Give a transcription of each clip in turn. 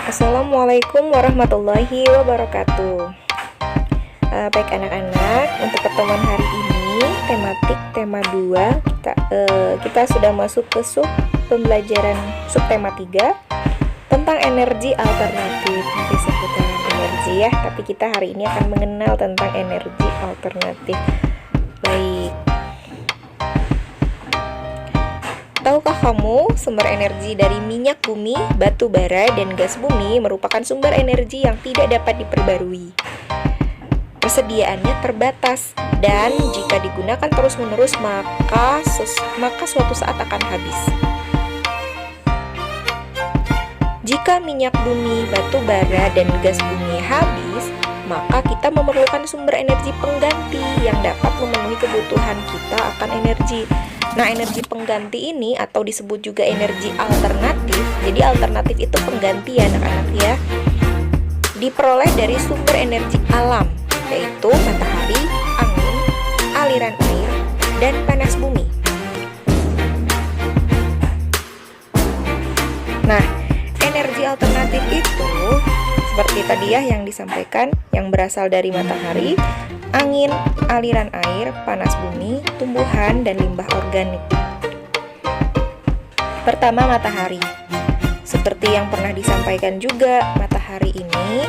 Assalamualaikum warahmatullahi wabarakatuh. Baik anak-anak, untuk pertemuan hari ini tema 2 kita sudah masuk ke sub pembelajaran subtema 3 tentang energi alternatif. Nanti seputaran energi ya, tapi kita hari ini akan mengenal tentang energi alternatif. Baik. Tahukah kamu sumber energi dari minyak bumi, batu bara, dan gas bumi merupakan sumber energi yang tidak dapat diperbarui. Persediaannya terbatas dan jika digunakan terus-menerus maka suatu saat akan habis. Jika minyak bumi, batu bara, dan gas bumi habis, maka kita memerlukan sumber energi pengganti yang dapat memenuhi kebutuhan kita akan energi. Nah, energi pengganti ini atau disebut juga energi alternatif. Jadi alternatif itu pengganti ya anak-anak ya. Diperoleh dari sumber energi alam, yaitu matahari, angin, aliran air, dan panas bumi. Nah, energi alternatif itu seperti tadi ya yang disampaikan, yang berasal dari matahari, angin, aliran air, panas bumi, tumbuhan, dan limbah organik. Pertama, matahari. Seperti yang pernah disampaikan juga, matahari ini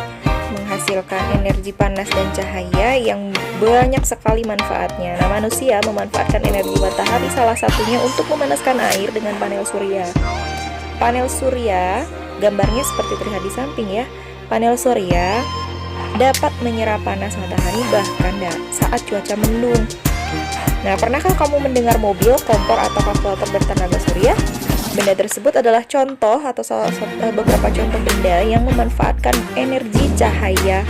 menghasilkan energi panas dan cahaya yang banyak sekali manfaatnya. Nah, manusia memanfaatkan energi matahari salah satunya untuk memanaskan air dengan panel surya. Panel surya, gambarnya seperti terlihat di samping ya. Panel surya dapat menyerap panas matahari bahkan saat cuaca mendung. Nah, pernahkah kamu mendengar mobil, kompor, atau kalkulator bertenaga surya? Benda tersebut adalah contoh atau beberapa contoh benda yang memanfaatkan energi cahaya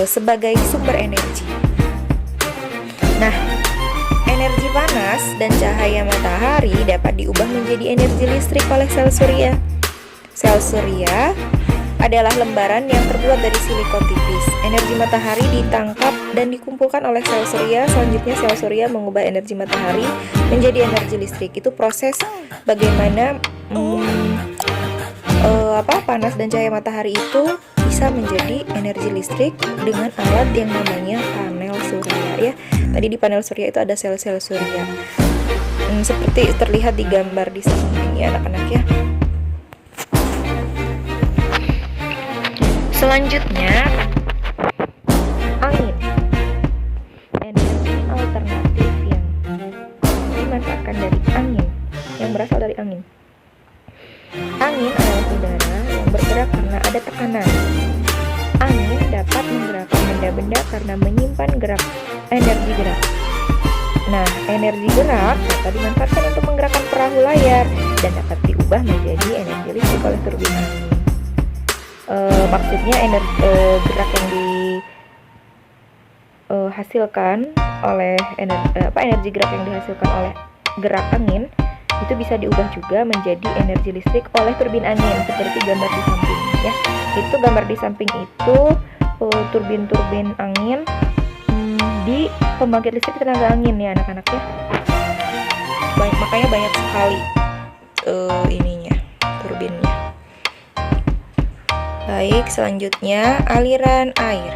sebagai sumber energi. Nah, energi panas dan cahaya matahari dapat diubah menjadi energi listrik oleh sel surya. Sel surya adalah lembaran yang terbuat dari silikon tipis. Energi matahari ditangkap dan dikumpulkan oleh sel surya. Selanjutnya sel surya mengubah energi matahari menjadi energi listrik. Itu proses bagaimana panas dan cahaya matahari itu bisa menjadi energi listrik dengan alat yang namanya panel surya ya. Tadi di panel surya itu ada sel-sel surya. Seperti terlihat di gambar di samping ya anak-anak ya. Selanjutnya, angin. Energi alternatif yang dimanfaatkan dari angin, yang berasal dari angin. Angin adalah udara yang bergerak karena ada tekanan. Angin dapat menggerakkan benda-benda karena menyimpan energi gerak. Nah, energi gerak dapat dimanfaatkan untuk menggerakkan perahu layar dan dapat diubah menjadi energi listrik oleh turbin angin. Maksudnya gerak yang dihasilkan oleh energi gerak yang dihasilkan oleh gerak angin itu bisa diubah juga menjadi energi listrik oleh turbin angin seperti gambar di samping ya. Itu gambar di samping itu turbin-turbin angin di pembangkit listrik tenaga angin ya anak-anak ya. Makanya banyak sekali ininya turbinnya. Baik, selanjutnya aliran air.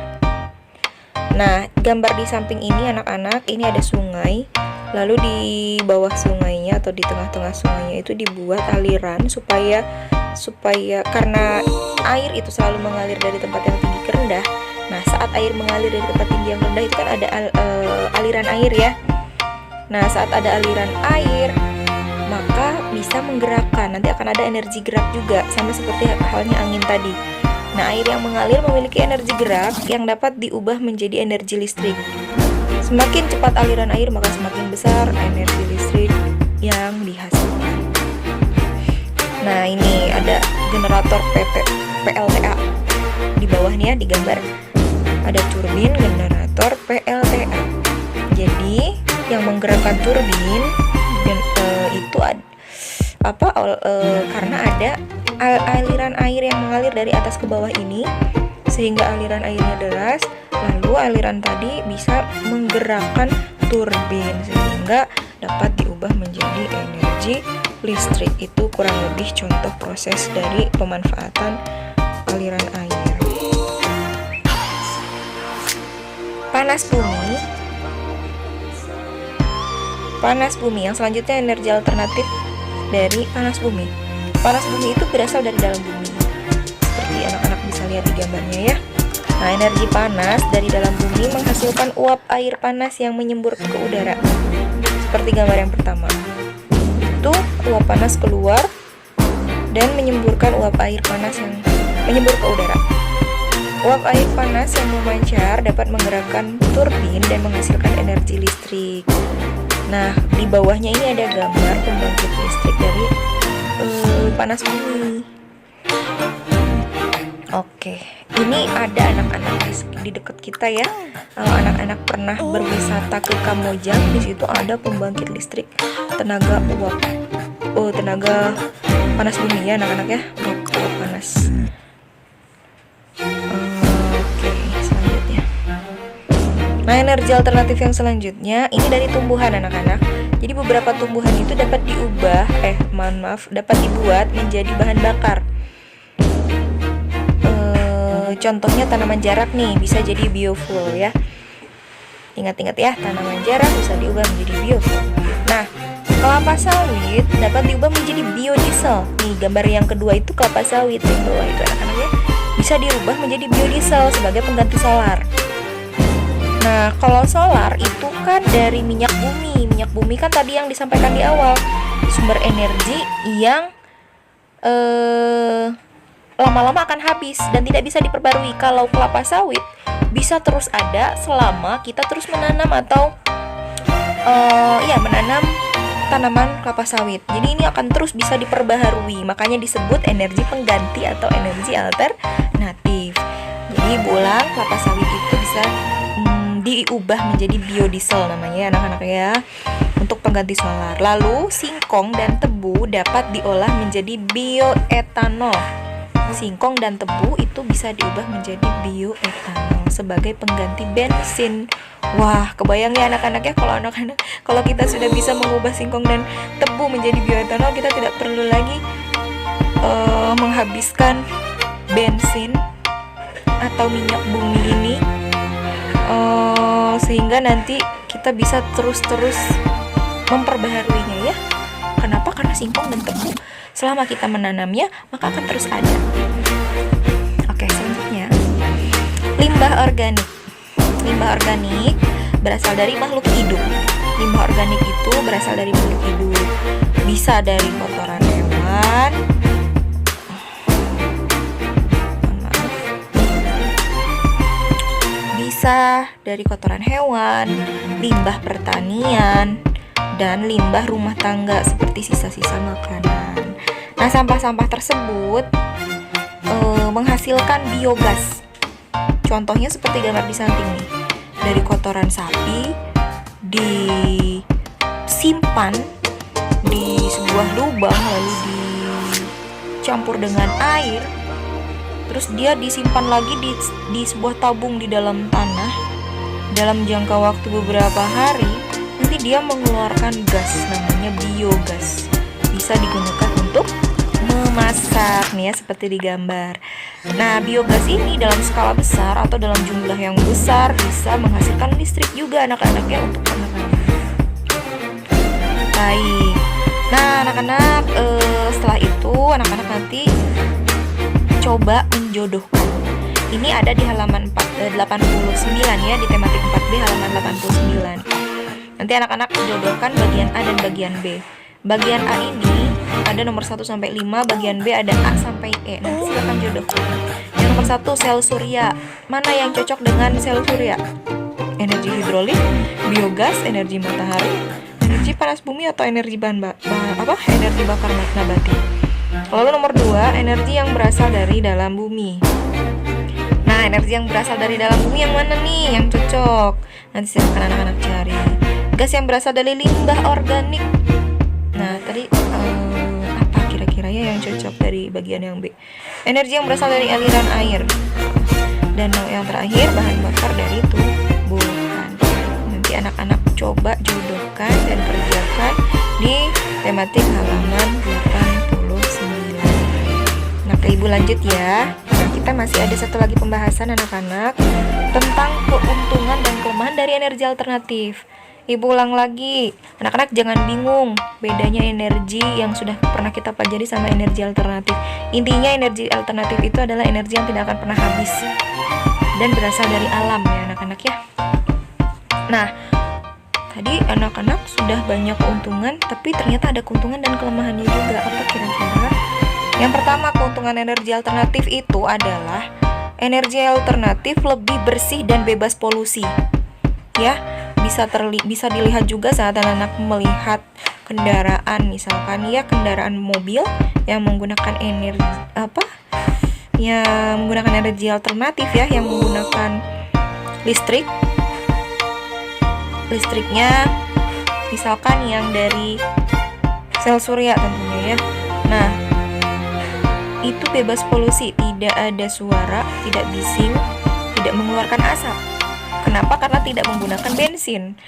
Nah, gambar di samping ini anak-anak, ini ada sungai. Lalu di bawah sungainya atau di tengah-tengah sungainya itu dibuat aliran supaya karena air itu selalu mengalir dari tempat yang tinggi ke rendah. Nah, saat air mengalir dari tempat tinggi yang rendah itu kan ada aliran air ya. Nah, saat ada aliran air maka bisa menggerakkan, nanti akan ada energi gerak juga, sama seperti halnya angin tadi. Nah, air yang mengalir memiliki energi gerak yang dapat diubah menjadi energi listrik. Semakin cepat aliran air, maka semakin besar energi listrik yang dihasilkan. Nah, ini ada generator PLTA di bawahnya di gambar. Ada turbin generator PLTA. Jadi, yang menggerakkan turbin itu karena ada aliran air yang mengalir dari atas ke bawah ini sehingga aliran airnya deras, lalu aliran tadi bisa menggerakkan turbin sehingga dapat diubah menjadi energi listrik. Itu kurang lebih contoh proses dari pemanfaatan aliran air. Panas bumi. Panas bumi yang selanjutnya energi alternatif dari panas bumi. Panas bumi itu berasal dari dalam bumi, seperti anak-anak bisa lihat di gambarnya ya. Nah, energi panas dari dalam bumi menghasilkan uap air panas yang menyembur ke udara, seperti gambar yang pertama. Itu uap panas keluar dan menyemburkan uap air panas yang menyembur ke udara. Uap air panas yang memancar dapat menggerakkan turbin dan menghasilkan energi listrik. Nah, di bawahnya ini ada gambar pembangkit listrik dari panas bumi. Oke, ini ada anak-anak di dekat kita ya. Kalau anak-anak pernah berwisata ke Kamojang, di situ ada pembangkit listrik tenaga uap, tenaga panas bumi ya anak-anak ya, uap panas. Oke, selanjutnya. Nah, energi alternatif yang selanjutnya ini dari tumbuhan anak-anak. Jadi beberapa tumbuhan itu dapat dapat dibuat menjadi bahan bakar. Contohnya tanaman jarak nih, bisa jadi biofuel ya. Ingat-ingat ya, tanaman jarak bisa diubah menjadi biofuel. Nah, kelapa sawit dapat diubah menjadi biodiesel. Nih, gambar yang kedua itu kelapa sawit, yang bawah itu anak-anaknya bisa dirubah menjadi biodiesel sebagai pengganti solar. Nah, kalau solar itu kan dari minyak bumi. Minyak bumi kan tadi yang disampaikan di awal, sumber energi yang lama-lama akan habis dan tidak bisa diperbarui. Kalau kelapa sawit bisa terus ada selama kita terus menanam atau menanam tanaman kelapa sawit. Jadi ini akan terus bisa diperbaharui, makanya disebut energi pengganti atau energi alternatif. Jadi bolang kelapa sawit itu bisa diubah menjadi biodiesel namanya anak-anak ya, untuk pengganti solar. Lalu singkong dan tebu dapat diolah menjadi bioetanol. Singkong dan tebu itu bisa diubah menjadi bioetanol sebagai pengganti bensin. Wah, kebayang ya anak-anak ya, kalau kita sudah bisa mengubah singkong dan tebu menjadi bioetanol, kita tidak perlu lagi menghabiskan bensin atau minyak bumi ini, sehingga nanti kita bisa terus-terus memperbaharuinya ya. Kenapa? Karena singkong dan tebu selama kita menanamnya maka akan terus ada. Oke, selanjutnya limbah organik. Limbah organik berasal dari makhluk hidup. Limbah organik itu berasal dari makhluk hidup. Bisa dari kotoran hewan, bisa dari kotoran hewan, limbah pertanian, dan limbah rumah tangga seperti sisa-sisa makanan. Nah, sampah-sampah tersebut menghasilkan biogas. Contohnya seperti gambar di samping nih. Dari kotoran sapi disimpan di sebuah lubang, lalu dicampur dengan air, terus dia disimpan lagi di sebuah tabung di dalam tanah. Dalam jangka waktu beberapa hari, nanti dia mengeluarkan gas namanya biogas. Bisa digunakan untuk memasak nih ya, seperti di gambar. Nah, biogas ini dalam skala besar atau dalam jumlah yang besar bisa menghasilkan listrik juga anak-anaknya untuk anak-anak. Baik. Nah, anak-anak setelah itu anak-anak nanti coba menjodohkan. Ini ada di halaman 89 ya, di tematik 4B halaman 89. Nanti anak-anak jodohkan bagian A dan bagian B. Bagian A ini ada nomor 1 sampai 5, bagian B ada A sampai E. Nanti silakan jodohkan. Yang nomor 1 sel surya. Mana yang cocok dengan sel surya? Energi hidrolik, biogas, energi matahari, energi panas bumi atau energi energi bakar nabati. Lalu nomor 2, energi yang berasal dari dalam bumi. Nah, energi yang berasal dari dalam bumi yang mana nih yang cocok? Nanti silakan anak-anak cari. Gas yang berasal dari limbah organik. Nah, tadi apa kira-kira ya yang cocok dari bagian yang B? Energi yang berasal dari aliran air. Dan yang terakhir, bahan bakar dari tumbuhan. Nanti anak-anak coba jodohkan dan kerjakan di tematik halaman 89. Nah, ke Ibu lanjut ya. Nah, kita kita masih ada satu lagi pembahasan anak-anak tentang keuntungan dan kelemahan dari energi alternatif. Ibu ulang lagi, anak-anak jangan bingung bedanya energi yang sudah pernah kita pelajari sama energi alternatif. Intinya energi alternatif itu adalah energi yang tidak akan pernah habis dan berasal dari alam ya anak-anak ya. Nah, tadi anak-anak sudah banyak keuntungan, tapi ternyata ada keuntungan dan kelemahannya juga. Apa kira-kira? Yang pertama, keuntungan energi alternatif itu adalah energi alternatif lebih bersih dan bebas polusi. Ya, bisa dilihat juga saat anak-anak melihat kendaraan, misalkan ya kendaraan mobil yang menggunakan menggunakan energi alternatif ya, yang menggunakan listriknya misalkan yang dari sel surya tentunya ya. Nah, itu bebas polusi, tidak ada suara, tidak bising, tidak mengeluarkan asap. Kenapa? Karena tidak menggunakan bensin.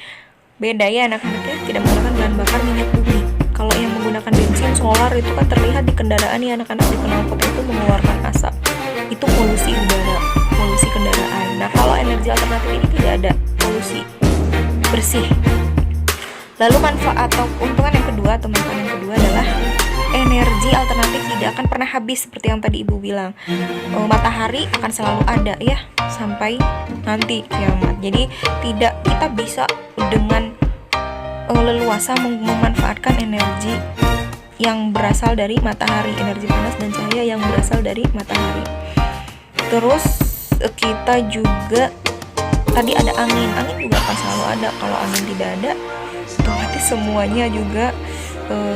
Beda ya anak-anak ya, tidak menggunakan bahan bakar minyak bumi. Kalau yang menggunakan bensin, solar itu kan terlihat di kendaraan ya anak-anak, di knalpot itu mengeluarkan asap. Itu polusi udara, polusi kendaraan. Nah, kalau energi alternatif ini tidak ada polusi, bersih. Lalu manfaat atau keuntungan yang kedua adalah energi alternatif tidak akan pernah habis seperti yang tadi Ibu bilang. Matahari akan selalu ada ya sampai nanti kiamat. Jadi kita bisa dengan leluasa memanfaatkan energi yang berasal dari matahari, energi panas dan cahaya yang berasal dari matahari. Terus kita juga tadi ada angin juga akan selalu ada. Kalau angin tidak ada, otomatis semuanya juga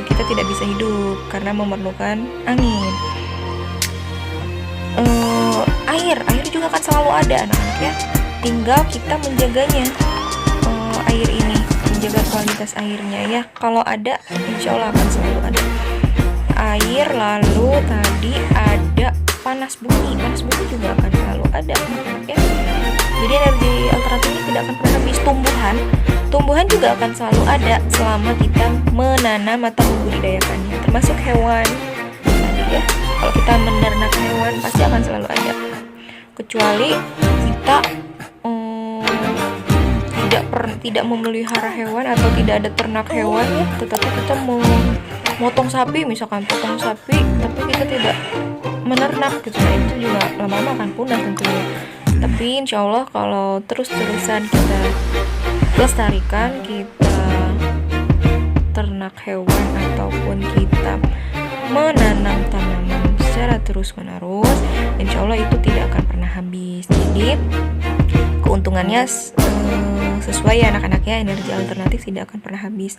kita tidak bisa hidup karena memerlukan angin. Air juga akan selalu ada anak-anak ya, tinggal kita menjaganya. Air ini, menjaga kualitas airnya ya, kalau ada insya Allah akan selalu ada air. Lalu tadi ada panas bumi juga akan selalu ada ya. Jadi energi alternatif ini tidak akan pernah habis. Tumbuhan juga akan selalu ada selama kita menanam atau membudidayakannya, termasuk hewan tadi ya. Kalau kita menernak hewan pasti akan selalu ada, kecuali kita tidak memelihara hewan atau tidak ada ternak hewan ya, tetapi kita memotong sapi, misalkan potong sapi tapi kita tidak menernak gitu. Nah, itu juga lama-lama akan punah tentunya. Tapi insya Allah kalau terus-terusan kita lestarikan, kita ternak hewan ataupun kita menanam tanaman secara terus-menerus, insya Allah itu tidak akan pernah habis. Jadi keuntungannya sesuai ya anak-anak ya, energi alternatif tidak akan pernah habis.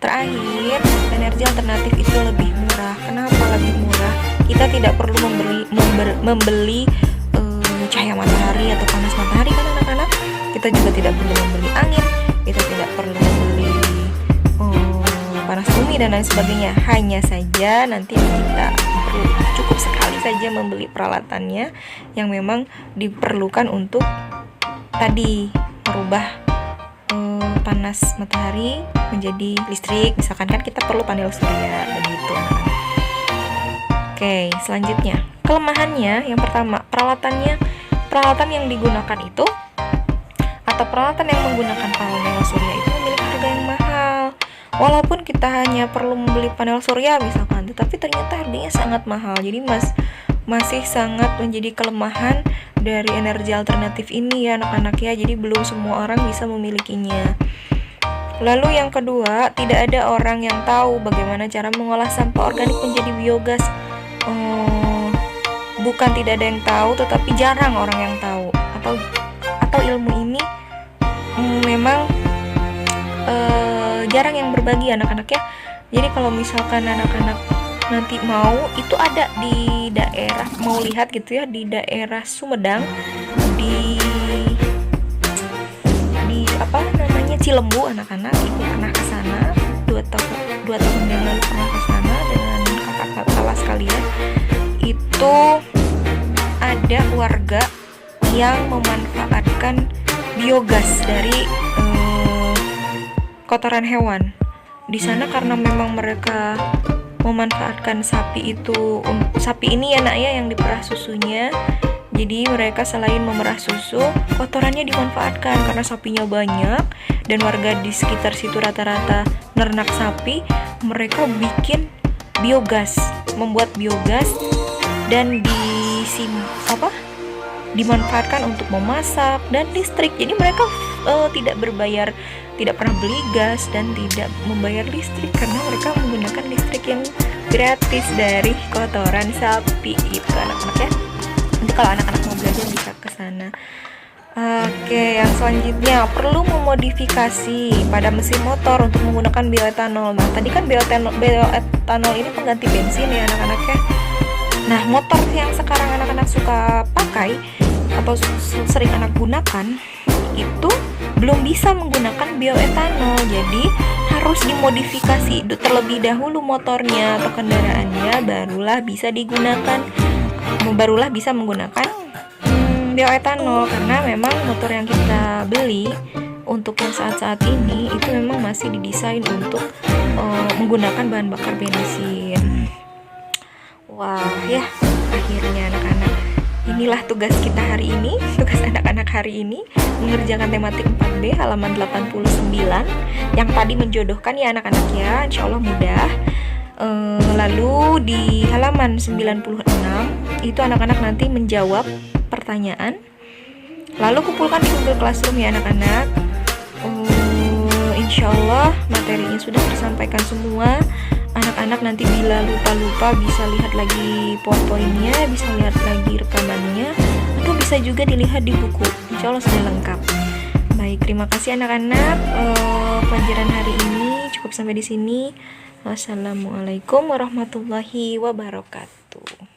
Terakhir, energi alternatif itu lebih murah. Kenapa lebih murah? Kita tidak perlu membeli cahaya matahari atau panas matahari kan anak-anak. Kita juga tidak perlu membeli angin, kita tidak perlu membeli panas bumi dan lain sebagainya. Hanya saja nanti kita cukup sekali saja membeli peralatannya yang memang diperlukan untuk tadi merubah panas matahari menjadi listrik. Misalkan kan kita perlu panel surya begitu. Oke, selanjutnya kelemahannya yang pertama, peralatan yang digunakan itu atau peralatan yang menggunakan panel surya itu memiliki harga yang mahal. Walaupun kita hanya perlu membeli panel surya misalkan, tetapi ternyata harganya sangat mahal. Jadi masih sangat menjadi kelemahan dari energi alternatif ini ya anak-anak ya. Jadi belum semua orang bisa memilikinya. Lalu yang kedua, tidak ada orang yang tahu bagaimana cara mengolah sampah organik menjadi biogas. Bukan tidak ada yang tahu, tetapi jarang orang yang tahu, atau ilmu ini memang jarang yang berbagi anak-anak ya. Jadi kalau misalkan anak-anak nanti mau, itu ada di daerah, mau lihat gitu ya, di daerah Sumedang, di Cilembu, anak-anak ibu pernah ke sana 2 tahun yang lalu, pernah ke sana dengan kakak-kakak sekalian. Itu ada warga yang memanfaatkan biogas dari kotoran hewan di sana, karena memang mereka memanfaatkan sapi ini ya nak ya, yang diperah susunya Jadi mereka selain memerah susu, kotorannya dimanfaatkan karena sapinya banyak dan warga di sekitar situ rata-rata nernak sapi. Mereka bikin biogas, membuat biogas dan dimanfaatkan untuk memasak dan listrik. Jadi mereka tidak berbayar, tidak pernah beli gas dan tidak membayar listrik karena mereka menggunakan listrik yang gratis dari kotoran sapi gitu anak-anak ya. Nanti kalau anak-anak mau belajar bisa ke sana. Oke, yang selanjutnya perlu memodifikasi pada mesin motor untuk menggunakan bioetanol. Nah, tadi kan bioetanol ini pengganti bensin ya anak-anak ya. Nah, motor yang sekarang anak-anak suka pakai atau sering anak gunakan itu belum bisa menggunakan bioetanol. Jadi harus dimodifikasi terlebih dahulu motornya atau kendaraannya, barulah bisa menggunakan bioetanol. Karena memang motor yang kita beli untuk yang saat-saat ini itu memang masih didesain untuk menggunakan bahan bakar bensin. Wah ya, akhirnya anak-anak, inilah tugas kita hari ini, tugas anak-anak hari ini mengerjakan tematik 4B halaman 89 yang tadi menjodohkan ya anak-anak ya, insya Allah mudah. Lalu di halaman 96 itu anak-anak nanti menjawab pertanyaan, lalu kumpulkan di Google Classroom ya anak-anak. Insya Allah materinya sudah tersampaikan semua. Anak-anak nanti bila lupa-lupa bisa lihat lagi PowerPoint-nya, bisa lihat lagi rekamannya, atau bisa juga dilihat di buku. Insya Allah sudah lengkap. Baik, terima kasih anak-anak. Pelajaran hari ini cukup sampai di sini. Wassalamualaikum warahmatullahi wabarakatuh.